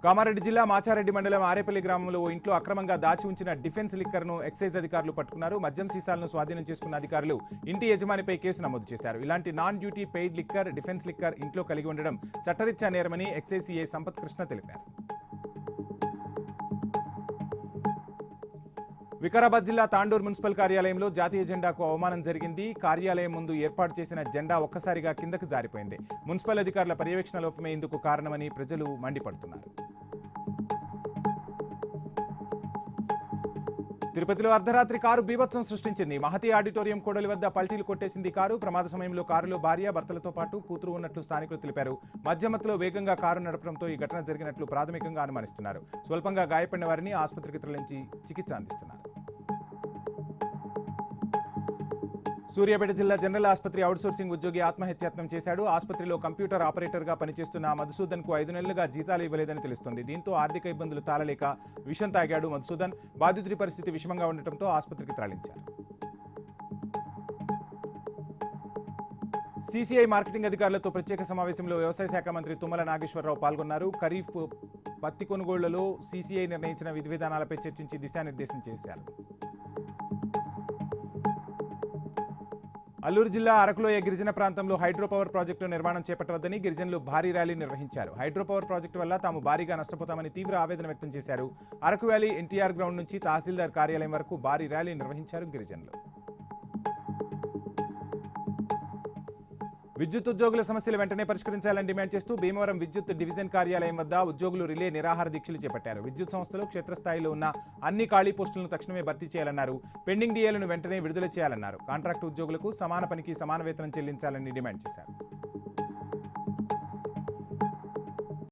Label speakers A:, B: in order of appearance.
A: కామారెడ్డి జిల్లా మాచారెడ్డి మండలం ఆరేపల్లి గ్రామంలో ఓ ఇంట్లో అక్రమంగా దాచి ఉంచిన డిఫెన్స్ లిక్కర్ను ఎక్సైజ్ అధికారులు పట్టుకున్నారు. మద్యం సీసాలను స్వాధీనం చేసుకున్న అధికారులు ఇంటి యజమానిపై కేసు నమోదు చేశారు. ఇలాంటి non duty paid liquor, defence liquor ఇంట్లో కలిగి ఉండడం చట్టరీత్యా నేరమని ఎక్సైజ్ సిఐ సంపత్ కృష్ణ తెలిపారు. వికారాబాద్ జిల్లా తాండూర్ మున్సిపల్ కార్యాలయంలో జాతీయ జెండాకు అవమానం జరిగింది. కార్యాలయం ముందు ఏర్పాటు చేసిన జెండా ఒక్కసారిగా కిందకు జారిపోయింది. మున్సిపల్ అధికారుల పర్యవేక్షణ లోపమే ఇందుకు కారణమని ప్రజలు మండిపడుతున్నారు. తిరుపతిలో అర్ధరాత్రి కారు బీభత్సం సృష్టించింది. మహతి ఆడిటోరియం కూడలి వద్ద పల్టీలు కొట్టేసింది కారు. ప్రమాద సమయంలో కారులో భార్య, భర్తలతో పాటు కూతురు ఉన్నట్లు స్థానికులు తెలిపారు. మధ్యమత్తులో వేగంగా కారు నడపడంతో ఈ ఘటన జరిగినట్లు ప్రాథమికంగా అనుమానిస్తున్నారు. స్వల్పంగా గాయపడిన వారిని ఆసుపత్రికి తరలించి చికిత్స అందిస్తున్నారు. సూర్యాపేట జిల్లా జనరల్ ఆసుపత్రి అవుట్సోర్సింగ్ ఉద్యోగి ఆత్మహత్యాయత్నం చేశాడు. ఆసుపత్రిలో కంప్యూటర్ ఆపరేటర్గా పనిచేస్తున్న మధుసూదన్కు 5 నెలలుగా జీతాలు ఇవ్వలేదని తెలుస్తోంది. దీంతో ఆర్థిక ఇబ్బందులు తాళలేక విషం తాగాడు మధుసూదన్. బాధితుడి పరిస్థితి విషమంగా ఉండటంతో ఆసుపత్రికి తరలించారు. సీసీఐ మార్కెటింగ్ అధికారులతో ప్రత్యేక సమావేశంలో వ్యవసాయ శాఖ మంత్రి తుమ్మల నాగేశ్వరరావు పాల్గొన్నారు. ఖరీఫ్ పత్తి కొనుగోళ్లలో సీసీఐ నిర్ణయించిన విధి విధానాలపై చర్చించి దిశానిర్దేశం చేశారు. అల్లూరు జిల్లా అరకులోయ గిరిజన ప్రాంతంలో హైడ్రో పవర్ ప్రాజెక్టు నిర్మాణం చేపట్టవద్దని గిరిజనులు భారీ ర్యాలీ నిర్వహించారు. హైడ్రో పవర్ ప్రాజెక్టు వల్ల తాము భారీగా నష్టపోతామని తీవ్ర ఆవేదన వ్యక్తం చేశారు. అరకు వ్యాలీ ఎన్టీఆర్ గ్రౌండ్ నుంచి తహసీల్దార్ కార్యాలయం వరకు భారీ ర్యాలీ నిర్వహించారు గిరిజనులు. విద్యుత్ ఉద్యోగుల సమస్యలు వెంటనే పరిష్కరించాలని డిమాండ్ చేస్తూ భీమవరం విద్యుత్ డివిజన్ కార్యాలయం వద్ద ఉద్యోగులు రిలే నిరాహార దీక్షలు చేపట్టారు. విద్యుత్ సంస్థలో క్షేత్రస్థాయిలో ఉన్న అన్ని ఖాళీ పోస్టులను తక్షణమే భర్తీ చేయాలన్నారు. పెండింగ్ డిఏలను వెంటనే విడుదల చేయాలన్నారు. కాంట్రాక్టు ఉద్యోగులకు సమాన పనికి సమాన వేతనం చెల్లించాలని డిమాండ్ చేశారు.